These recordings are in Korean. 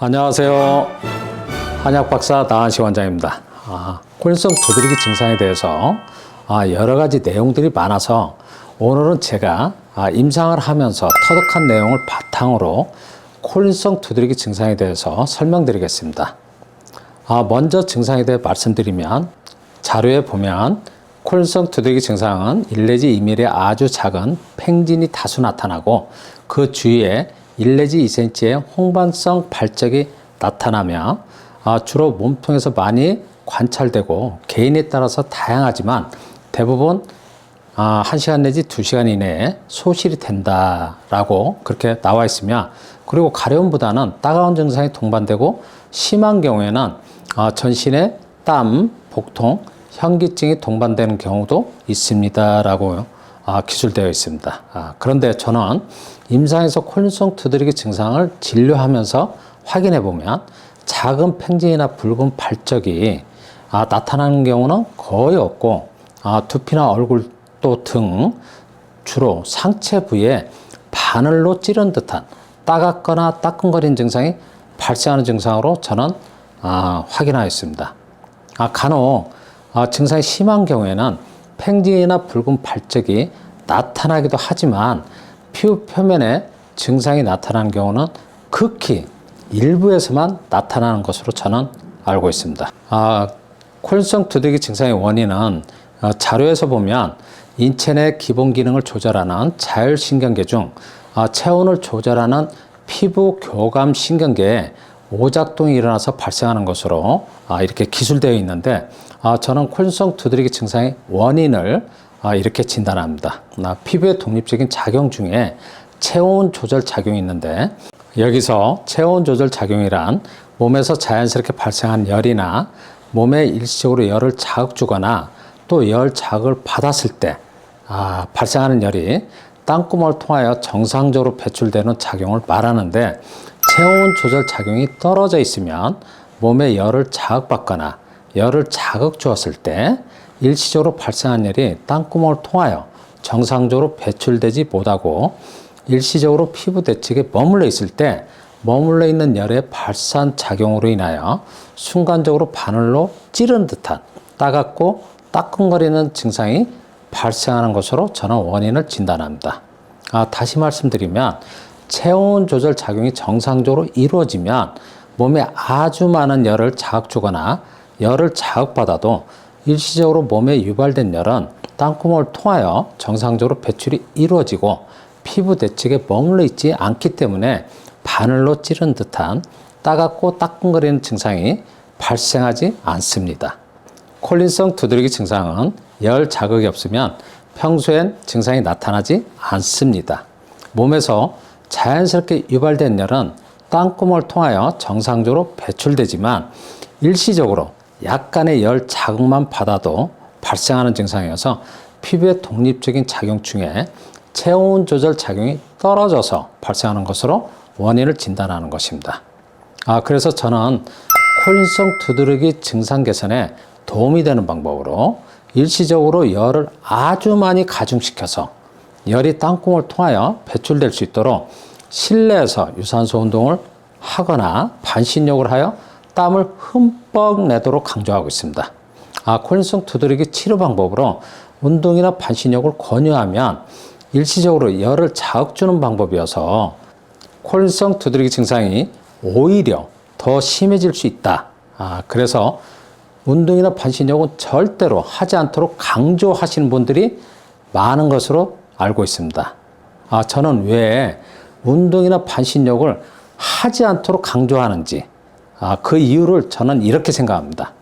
안녕하세요. 한약박사 나한시 원장입니다. 콜린성 두드러기 증상에 대해서 여러 가지 내용들이 많아서 오늘은 제가 임상을 하면서 터득한 내용을 바탕으로 콜린성 두드러기 증상에 대해서 설명드리겠습니다. 먼저 증상에 대해 말씀드리면 자료에 보면 콜린성 두드러기 증상은 1 내지 2mm의 아주 작은 팽진이 다수 나타나고 그 주위에 1 내지 2cm의 홍반성 발적이 나타나며 주로 몸통에서 많이 관찰되고 개인에 따라서 다양하지만 대부분 1시간 내지 2시간 이내에 소실이 된다라고 그렇게 나와 있으며, 그리고 가려움보다는 따가운 증상이 동반되고 심한 경우에는 전신에 땀, 복통, 현기증이 동반되는 경우도 있습니다라고 기술되어 있습니다. 그런데 저는 임상에서 콜린성 두드러기 증상을 진료하면서 확인해 보면 작은 팽진이나 붉은 발적이 나타나는 경우는 거의 없고, 두피나 얼굴 또 등 주로 상체 부위에 바늘로 찌른 듯한 따갑거나 따끔거리는 증상이 발생하는 증상으로 저는 확인하였습니다. 간혹 증상이 심한 경우에는 팽진이나 붉은 발적이 나타나기도 하지만 피부 표면에 증상이 나타나는 경우는 극히 일부에서만 나타나는 것으로 저는 알고 있습니다. 콜린성 두드러기 증상의 원인은 자료에서 보면 인체 내 기본 기능을 조절하는 자율신경계 중 체온을 조절하는 피부 교감 신경계에 오작동이 일어나서 발생하는 것으로 이렇게 기술되어 있는데, 저는 콜린성 두드러기 증상의 원인을 이렇게 진단합니다. 피부의 독립적인 작용 중에 체온 조절 작용이 있는데, 여기서 체온 조절 작용이란 몸에서 자연스럽게 발생한 열이나 몸에 일시적으로 열을 자극 주거나 또 열 자극을 받았을 때 발생하는 열이 땀구멍을 통하여 정상적으로 배출되는 작용을 말하는데, 체온 조절 작용이 떨어져 있으면 몸에 열을 자극받거나 열을 자극 주었을 때 일시적으로 발생한 열이 땀구멍을 통하여 정상적으로 배출되지 못하고 일시적으로 피부 대측에 머물러 있을 때 머물러 있는 열의 발산 작용으로 인하여 순간적으로 바늘로 찌른 듯한 따갑고 따끔거리는 증상이 발생하는 것으로 저는 원인을 진단합니다. 다시 말씀드리면 체온 조절 작용이 정상적으로 이루어지면 몸에 아주 많은 열을 자극 주거나 열을 자극받아도 일시적으로 몸에 유발된 열은 땀구멍을 통하여 정상적으로 배출이 이루어지고 피부 대측에 머물러 있지 않기 때문에 바늘로 찌른 듯한 따갑고 따끔거리는 증상이 발생하지 않습니다. 콜린성 두드러기 증상은 열 자극이 없으면 평소엔 증상이 나타나지 않습니다. 몸에서 자연스럽게 유발된 열은 땀구멍을 통하여 정상적으로 배출되지만 일시적으로 약간의 열 자극만 받아도 발생하는 증상이어서 피부의 독립적인 작용 중에 체온 조절 작용이 떨어져서 발생하는 것으로 원인을 진단하는 것입니다. 그래서 저는 콜린성 두드러기 증상 개선에 도움이 되는 방법으로 일시적으로 열을 아주 많이 가중시켜서 열이 땀구멍을 통하여 배출될 수 있도록 실내에서 유산소 운동을 하거나 반신욕을 하여 땀을 흠뻑 내도록 강조하고 있습니다. 콜린성 두드러기 치료 방법으로 운동이나 반신욕을 권유하면 일시적으로 열을 자극 주는 방법이어서 콜린성 두드러기 증상이 오히려 더 심해질 수 있다. 그래서 운동이나 반신욕은 절대로 하지 않도록 강조하시는 분들이 많은 것으로 알고 있습니다. 저는 왜 운동이나 반신욕을 하지 않도록 강조하는지 그 이유를 저는 이렇게 생각합니다.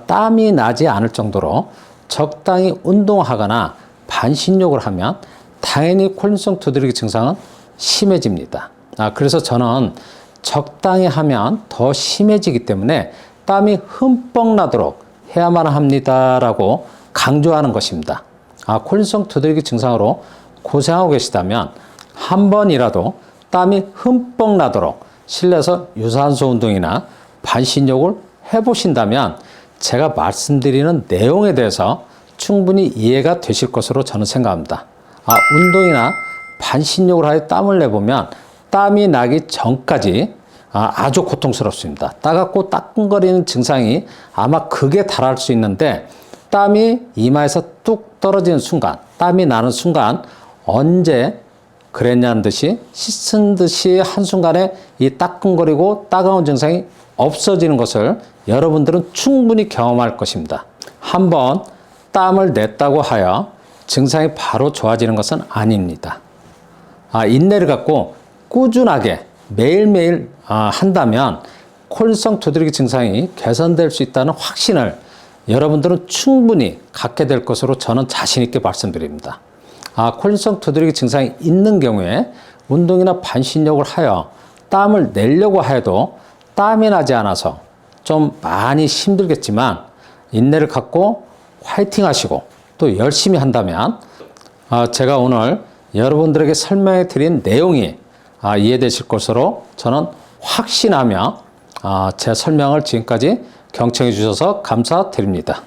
땀이 나지 않을 정도로 적당히 운동하거나 반신욕을 하면 당연히 콜린성 두드러기 증상은 심해집니다. 그래서 저는 적당히 하면 더 심해지기 때문에 땀이 흠뻑 나도록 해야만 합니다라고 강조하는 것입니다. 콜린성 두드러기 증상으로 고생하고 계시다면 한 번이라도 땀이 흠뻑 나도록 실내에서 유산소 운동이나 반신욕을 해보신다면 제가 말씀드리는 내용에 대해서 충분히 이해가 되실 것으로 저는 생각합니다. 운동이나 반신욕을 하여 땀을 내보면 땀이 나기 전까지 아주 고통스럽습니다. 따갑고 따끔거리는 증상이 아마 극에 달할 수 있는데 땀이 이마에서 뚝 떨어지는 순간, 땀이 나는 순간 언제 그랬냐는 듯이 씻은 듯이 한순간에 이 따끔거리고 따가운 증상이 없어지는 것을 여러분들은 충분히 경험할 것입니다. 한번 땀을 냈다고 하여 증상이 바로 좋아지는 것은 아닙니다. 인내를 갖고 꾸준하게 매일매일 한다면 콜성 두드러기 증상이 개선될 수 있다는 확신을 여러분들은 충분히 갖게 될 것으로 저는 자신 있게 말씀드립니다. 콜성 두드러기 증상이 있는 경우에 운동이나 반신욕을 하여 땀을 내려고 해도 땀이 나지 않아서 좀 많이 힘들겠지만 인내를 갖고 화이팅 하시고 또 열심히 한다면 제가 오늘 여러분들에게 설명해 드린 내용이 이해되실 것으로 저는 확신하며 제 설명을 지금까지 경청해 주셔서 감사드립니다.